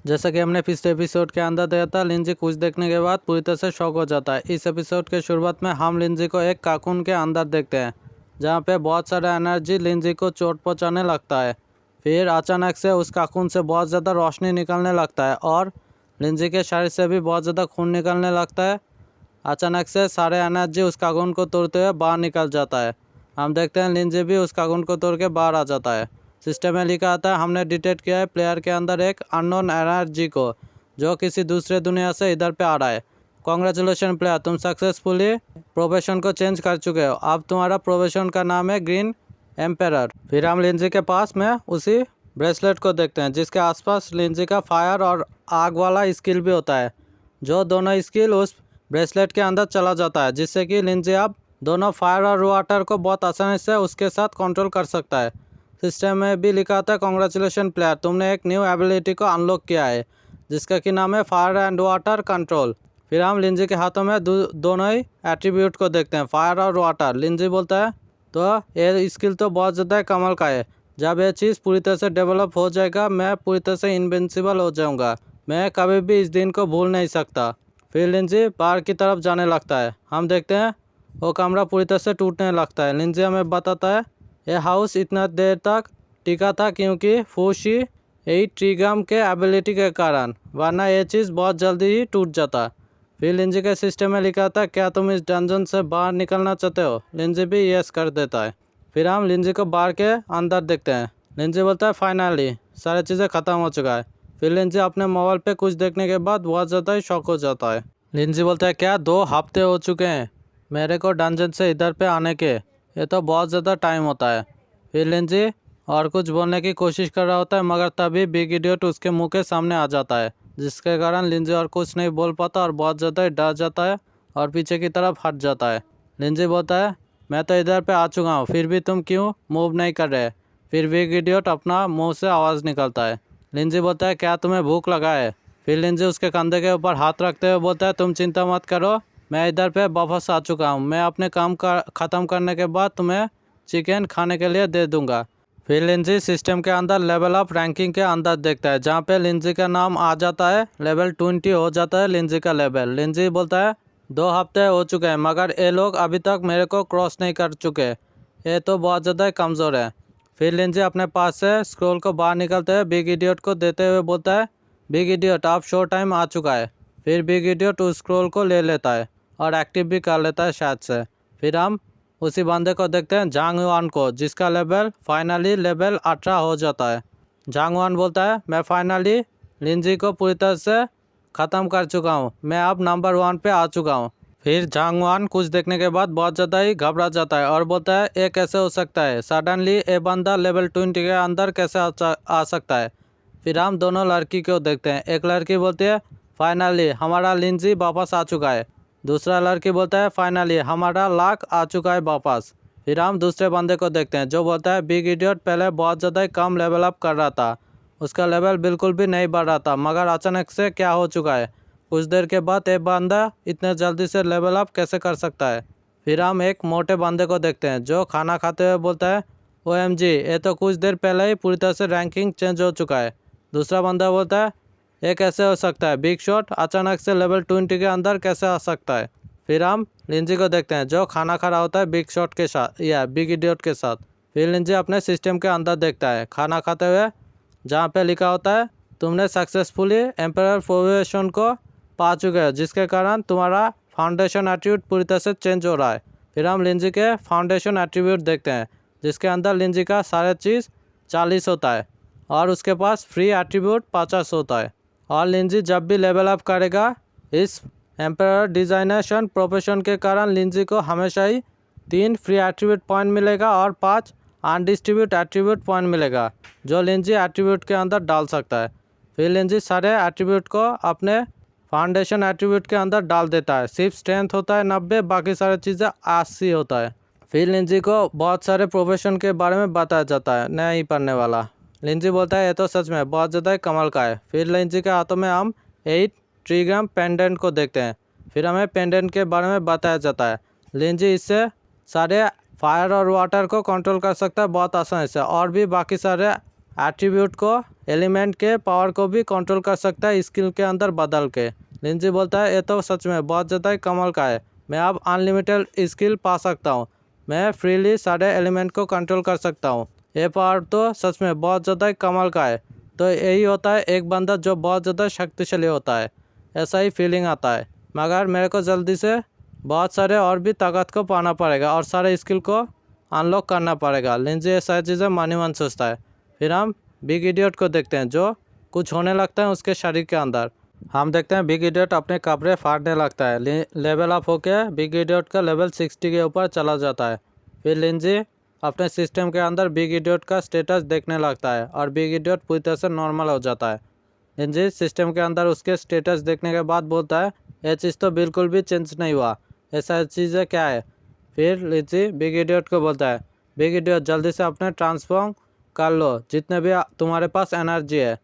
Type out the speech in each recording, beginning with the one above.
जैसा कि हमने पिछले एपिसोड के अंदर देखा था, लिंजी कुछ देखने के बाद पूरी तरह से शॉक हो जाता है। इस एपिसोड के शुरुआत में हम लिंजी को एक काकून के अंदर देखते हैं जहाँ पे बहुत सारा एनर्जी लिंजी को चोट पहुँचाने लगता है। फिर अचानक से उस काकून से बहुत ज़्यादा रोशनी निकलने लगता है और लिंजी के शरीर से भी बहुत ज़्यादा खून निकलने लगता है। अचानक से सारे एनर्जी उस काकून को तोड़ते हुए बाहर निकल जाता है। हम देखते हैं लिंजी भी उस काकून को तोड़ के बाहर आ जाता है। सिस्टम में लिखा आता है, हमने डिटेक्ट किया है प्लेयर के अंदर एक अननोन एनर्जी को जो किसी दूसरे दुनिया से इधर पे आ रहा है। कॉन्ग्रेचुलेशन प्लेयर, तुम सक्सेसफुली प्रोफेशन को चेंज कर चुके हो। अब तुम्हारा प्रोफेशन का नाम है ग्रीन एम्पेरर। फिर हम लिंजी के पास में उसी ब्रेसलेट को देखते हैं जिसके आसपास लिंजी का फायर और आग वाला स्किल भी होता है, जो दोनों स्किल उस ब्रेसलेट के अंदर चला जाता है, जिससे कि लिंजी अब दोनों फायर और वाटर को बहुत आसानी से उसके साथ कंट्रोल कर सकता है। सिस्टम में भी लिखा था, कॉन्ग्रेचुलेशन प्लेयर, तुमने एक न्यू एबिलिटी को अनलॉक किया है जिसका कि नाम है फायर एंड वाटर कंट्रोल। फिर हम लिंजी के हाथों में दोनों ही एट्रीब्यूट को देखते हैं, फायर और वाटर। लिंजी बोलता है, तो ये स्किल तो बहुत ज़्यादा कमाल का है। जब ये चीज़ पूरी तरह से डेवलप हो जाएगा मैं पूरी तरह से इनविंसिबल हो जाऊंगा। मैं कभी भी इस दिन को भूल नहीं सकता। फिर लिंजी बाहर की तरफ जाने लगता है। हम देखते हैं वो कमरा पूरी तरह से टूटने लगता है। लिंजी हमें बताता है यह हाउस इतना देर तक टिका था क्योंकि फूशी यही ट्रीगम के एबिलिटी के कारण, वरना ये चीज़ बहुत जल्दी ही टूट जाता। फिर लिंजी के सिस्टम में लिखा था, क्या तुम इस डंजन से बाहर निकलना चाहते हो। लिंजी भी यस कर देता है। फिर हम लिंजी को बाहर के अंदर देखते हैं। लिंजी बोलता है, फाइनली सारी चीज़ें ख़त्म हो चुका है। फिर लिंजी अपने मोबाइल पे कुछ देखने के बाद बहुत ज़्यादा ही शॉक हो जाता है। लिंजी बोलता है, क्या 2 हफ्ते हो चुके हैं मेरे को डंजन से इधर पे आने के, ये तो बहुत ज़्यादा टाइम होता है। फिर लिंजी और कुछ बोलने की कोशिश कर रहा होता है मगर तभी बिग इडियट उसके मुंह के सामने आ जाता है, जिसके कारण लिंजी और कुछ नहीं बोल पाता और बहुत ज़्यादा डर जाता है और पीछे की तरफ हट जाता है। लिंजी बोलता है, मैं तो इधर पे आ चुका हूँ, फिर भी तुम क्यों मूव नहीं कर रहे। फिर बिग इडियट अपना मुंह से आवाज़ निकलता है। लिंजी बोलता है, क्या तुम्हें भूख लगा है। फिर लिंजी उसके कंधे के ऊपर हाथ रखते हुए बोलता है, तुम चिंता मत करो, मैं इधर पे वापस आ चुका हूँ। मैं अपने काम का ख़त्म करने के बाद तुम्हें चिकन खाने के लिए दे दूँगा। फिर लिंजी सिस्टम के अंदर लेवल अप रैंकिंग के अंदर देखता है जहाँ पे लिंजी का नाम आ जाता है, लेवल 20 हो जाता है लिंजी का लेवल। लिंजी बोलता है, 2 हफ्ते हो चुके हैं मगर ये लोग अभी तक मेरे को क्रॉस नहीं कर चुके, ये तो बहुत ज़्यादा कमज़ोर है। फिर लिंजी अपने पास से स्क्रोल को बाहर निकलते हुए बिग इडियट को देते हुए बोलता है, बिग इडियट अब शो टाइम आ चुका है। फिर बिग इडियट उस स्क्रोल को ले लेता है और एक्टिव भी कर लेता है शायद से। फिर हम उसी बंदे को देखते हैं, झांग वान को, जिसका लेवल फाइनली लेवल 18 हो जाता है। झांग वान बोलता है, मैं फाइनली लिंजी को पूरी तरह से ख़त्म कर चुका हूँ, मैं अब नंबर 1 पे आ चुका हूँ। फिर झांग वान कुछ देखने के बाद बहुत ज़्यादा ही घबरा जाता है और बोलता है, ये कैसे हो सकता है, सडनली ये बंदा लेवल 20 के अंदर कैसे आ सकता है। फिर हम दोनों लड़की को देखते हैं। एक लड़की बोलती है, फाइनली हमारा लिंजी वापस आ चुका है। दूसरा लड़की बोलता है, फाइनली हमारा लाख आ चुका है वापस। फिर हम दूसरे बंदे को देखते हैं जो बोलता है, बिग इडियट पहले बहुत ज़्यादा ही कम लेवल अप कर रहा था, उसका लेवल बिल्कुल भी नहीं बढ़ रहा था, मगर अचानक से क्या हो चुका है, कुछ देर के बाद एक बंदा इतने जल्दी से लेवल अप कैसे कर सकता है। फिर हम एक मोटे बंदे को देखते हैं जो खाना खाते हुए बोलता है, OMG ये तो कुछ देर पहले ही पूरी तरह से रैंकिंग चेंज हो चुका है। दूसरा बंदा बोलता है, ये कैसे हो सकता है, बिग शॉट अचानक से लेवल 20 के अंदर कैसे आ सकता है। फिर हम लिंजी को देखते हैं जो खाना खा रहा होता है बिग शॉट के साथ या बिग इडियट के साथ। फिर लिंजी अपने सिस्टम के अंदर देखता है खाना खाते हुए जहाँ पे लिखा होता है, तुमने सक्सेसफुली एम्पायर प्रोफेशन को पा चुके हो, जिसके कारण तुम्हारा फाउंडेशन एट्रीब्यूट पूरी तरह से चेंज हो रहा है। फिर हम लिंजी के फाउंडेशन एट्रीब्यूट देखते हैं जिसके अंदर लिंजी का सारा चीज़ 40 होता है और उसके पास फ्री एट्रीब्यूट 50 होता है। और लिंजी जब भी लेवल अप करेगा इस एम्पायर डिजाइनेशन प्रोफेशन के कारण लिंजी को हमेशा ही 3 फ्री एट्रीब्यूट पॉइंट मिलेगा और 5 अनडिस्ट्रीब्यूट एट्रीब्यूट पॉइंट मिलेगा जो लिंजी एट्रीब्यूट के अंदर डाल सकता है। फिर लिंजी सारे एट्रीब्यूट को अपने फाउंडेशन एट्रीब्यूट के अंदर डाल देता है। सिर्फ स्ट्रेंथ होता है 90, बाकी सारी चीज़ें 80 होता है। फिर लिंजी को बहुत सारे प्रोफेशन के बारे में बताया जाता है नया ही पढ़ने वाला। लिंजी बोलता है, ये तो सच में बहुत ज़्यादा कमाल का है। फिर लिंजी के हाथों में हम 8 ट्रीग्राम पेंडेंट को देखते हैं। फिर हमें पेंडेंट के बारे में बताया जाता है लिंजी इससे सारे फायर और वाटर को कंट्रोल कर सकता है बहुत आसानी से, और भी बाकी सारे एट्रीब्यूट को, एलिमेंट के पावर को भी कंट्रोल कर सकता है स्किल के अंदर बदल के। लिंजी बोलता है ये तो सच में बहुत ज़्यादा ही कमाल का है, मैं अब अनलिमिटेड स्किल पा सकता हूँ, मैं फ्रीली सारे एलिमेंट को कंट्रोल कर सकता हूँ, ये पावर तो सच में बहुत ज़्यादा ही कमाल का है। तो यही होता है एक बंदा जो बहुत ज़्यादा शक्तिशाली होता है, ऐसा ही फीलिंग आता है। मगर मेरे को जल्दी से बहुत सारे और भी ताकत को पाना पड़ेगा और सारे स्किल को अनलॉक करना पड़ेगा। लिंजी ये सारी चीज़ें मानी मन सोचता है। फिर हम बिग इडियट को देखते हैं जो कुछ होने लगता है उसके शरीर के अंदर। हम देखते हैं बिग इडियट अपने कपड़े फाड़ने लगता है। लेवल अप होके बिग इडियट का लेवल 60 के ऊपर चला जाता है। फिर लिंजी अपने सिस्टम के अंदर बिग इडियट का स्टेटस देखने लगता है और बिग इडियट पूरी तरह से नॉर्मल हो जाता है। लिंजी सिस्टम के अंदर उसके स्टेटस देखने के बाद बोलता है ये चीज़ तो बिल्कुल भी चेंज नहीं हुआ, ऐसा चीज़ें क्या है। फिर लिंजी बिग इडियट को बोलता है बिग इडियट जल्दी से अपने ट्रांसफॉर्म कर लो जितने भी तुम्हारे पास एनर्जी है।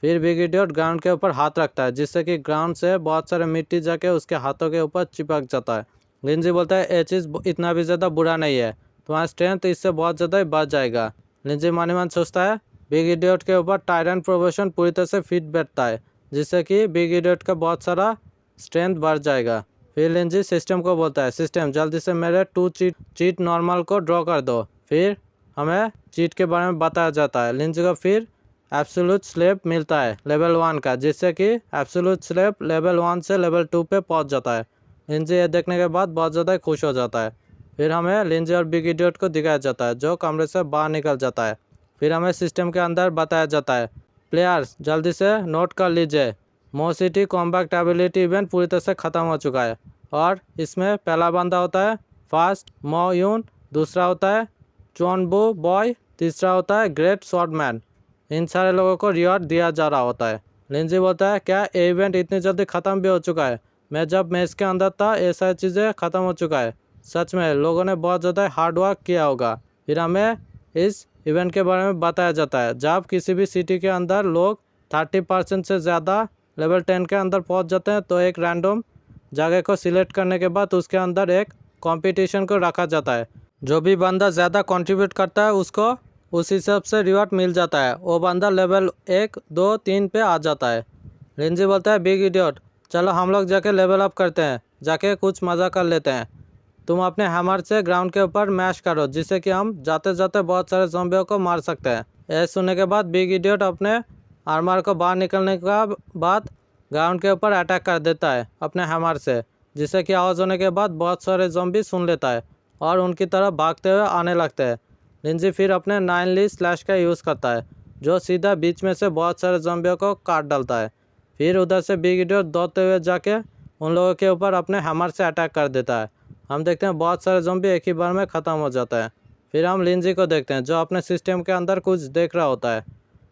फिर बिग इडियट ग्राउंड के ऊपर हाथ रखता है जिससे कि ग्राउंड से बहुत सारे मिट्टी जाके उसके हाथों के ऊपर चिपक जाता है। लिंजी बोलता है ये चीज़ इतना भी ज़्यादा बुरा नहीं है, तुम्हारा स्ट्रेंथ इससे बहुत ज़्यादा ही बढ़ जाएगा। लिंजी मन ही मन सोचता है बिग इडियट के ऊपर टायरन प्रोबेशन पूरी तरह से फिट बैठता है जिससे कि बिग इडियट का बहुत सारा स्ट्रेंथ बढ़ जाएगा। फिर लिंजी सिस्टम को बोलता है सिस्टम जल्दी से मेरे 2 चीट नॉर्मल को ड्रॉ कर दो। फिर हमें चीट के बारे में बताया जाता है। लिंजी को फिर एब्सोल्यूट स्लेप मिलता है लेवल 1 का जिससे कि एब्सोल्यूट स्लेप लेवल 1 से लेवल 2 पे पहुंच जाता है। लिंजी ये देखने के बाद बहुत ज़्यादा खुश हो जाता है। फिर हमें लिंजी और बिग इडियट को दिखाया जाता है जो कमरे से बाहर निकल जाता है। फिर हमें सिस्टम के अंदर बताया जाता है प्लेयर्स जल्दी से नोट कर लीजिए मो सिटी कॉम्बैक्ट एबिलिटी इवेंट पूरी तरह से ख़त्म हो चुका है और इसमें पहला बंदा होता है फास्ट मो यून, दूसरा होता है चोनबू बॉय, तीसरा होता है ग्रेट स्वॉर्डमैन। इन सारे लोगों को रिवॉर्ड दिया जा रहा होता है। लिंजी बोलता है क्या ये इवेंट इतनी जल्दी ख़त्म भी हो चुका है, मैं जब मैच के अंदर था ये सारी चीज़ें ख़त्म हो चुका है, सच में लोगों ने बहुत ज़्यादा हार्ड वर्क किया होगा। फिर हमें इस इवेंट के बारे में बताया जाता है जब किसी भी सिटी के अंदर लोग 30% से ज़्यादा लेवल 10 के अंदर पहुंच जाते हैं तो एक रैंडम जगह को सिलेक्ट करने के बाद उसके अंदर एक कंपटीशन को रखा जाता है, जो भी बंदा ज़्यादा कंट्रीब्यूट करता है उसको उस हिसाब से रिवॉर्ड मिल जाता है, वो बंदा लेवल 1 2 3 पे आ जाता है। लिंजी बोलता है बिग इडियट चलो हम लोग जाके लेवल अप करते हैं, जाके कुछ मज़ा कर लेते हैं, तुम अपने हैमर से ग्राउंड के ऊपर मैश करो जिससे कि हम जाते जाते बहुत सारे ज़ॉम्बियों को मार सकते हैं। यह सुनने के बाद बिग इडियट अपने आर्मर को बाहर निकलने के बाद ग्राउंड के ऊपर अटैक कर देता है अपने हैमर से, जिससे कि आवाज़ होने के बाद बहुत सारे ज़ॉम्बी सुन लेता है और उनकी तरफ भागते हुए आने लगते हैं। लिंजी फिर अपने 9 ली स्लैश का यूज़ करता है जो सीधा बीच में से बहुत सारे ज़ॉम्बियों को काट डालता है। फिर उधर से बिग इडियट दौड़ते हुए जाके उन लोगों के ऊपर अपने हैमर से अटैक कर देता है। हम देखते हैं बहुत सारे ज़ॉम्बी एक ही बार में ख़त्म हो जाता है। फिर हम लिंजी को देखते हैं जो अपने सिस्टम के अंदर कुछ देख रहा होता है।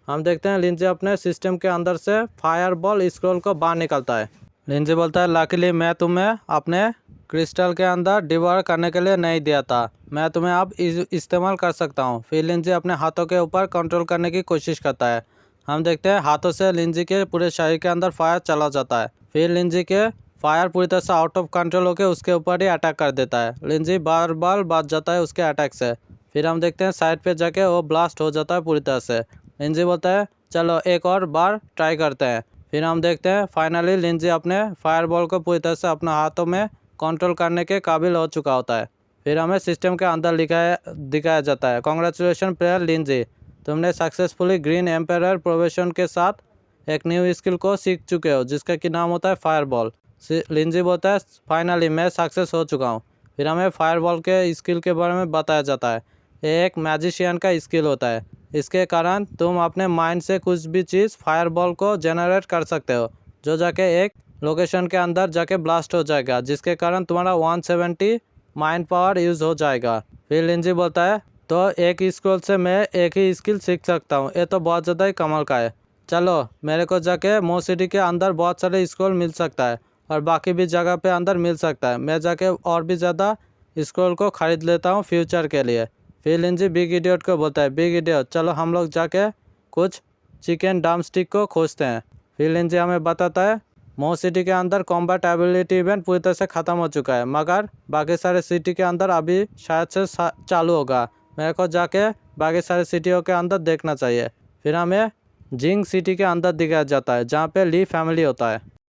हम देखते हैं लिंजी अपने सिस्टम के अंदर से फायरबॉल स्क्रॉल को बाहर निकलता है। लिंजी बोलता है लकीली मैं तुम्हें अपने क्रिस्टल के अंदर डिवॉर करने के लिए नहीं दिया था, मैं तुम्हें अब इस्तेमाल कर सकता हूँ। फिर लिंजी अपने हाथों के ऊपर कंट्रोल करने की कोशिश करता है। हम देखते हैं हाथों से लिंजी के पूरे शरीर के अंदर फायर चला जाता है। फिर लिंजी के फायर पूरी तरह से आउट ऑफ कंट्रोल होकर उसके ऊपर ही अटैक कर देता है। लिंजी बार बार बच जाता है उसके अटैक से। फिर हम देखते हैं साइड पे जाके वो ब्लास्ट हो जाता है पूरी तरह से। लिंजी बोलता है चलो एक और बार ट्राई करते हैं। फिर हम देखते हैं फाइनली लिंजी अपने फायरबॉल को पूरी तरह से अपने हाथों में कंट्रोल करने के काबिल हो चुका होता है। फिर हमें सिस्टम के अंदर दिखाया जाता है कॉन्ग्रेचुलेशन प्लेयर लिंजी, तुमने सक्सेसफुली ग्रीन एम्पायर प्रोफेशन के साथ एक न्यू स्किल को सीख चुके हो जिसका कि नाम होता है फायरबॉल। लिंजी बोलता है फाइनली मैं सक्सेस हो चुका हूँ। फिर हमें फायरबॉल के स्किल के बारे में बताया जाता है, ये एक मैजिशियन का स्किल होता है, इसके कारण तुम अपने माइंड से कुछ भी चीज़ फायरबॉल को जनरेट कर सकते हो जो जाके एक लोकेशन के अंदर जाके ब्लास्ट हो जाएगा जिसके कारण तुम्हारा 170 माइंड पावर यूज़ हो जाएगा। फिर लिंजी बोलता है तो एक स्क्रॉल से मैं एक ही स्किल सीख सकता हूँ, ये तो बहुत ज़्यादा ही कमाल का है, चलो मेरे को जाके मो सिटी के अंदर बहुत सारे स्क्रॉल मिल सकता है और बाकी भी जगह पे अंदर मिल सकता है, मैं जाके और भी ज़्यादा स्क्रॉल को ख़रीद लेता हूँ फ्यूचर के लिए। फिर लिंजी बिग इडियट को बोलता है बिग इडियट चलो हम लोग जाके कुछ चिकन ड्रम स्टिक को खोजते हैं। फिर लिंजी हमें बताता है मो सिटी के अंदर कॉम्बैट एबिलिटी इवेंट पूरी तरह से ख़त्म हो चुका है मगर बाकी सारे सिटी के अंदर अभी शायद से चालू होगा, मेरे को जाके बाकी सारे सिटियों के अंदर देखना चाहिए। फिर हमें जिंग सिटी के अंदर दिखाया जाता है जहाँ पे ली फैमिली होता है।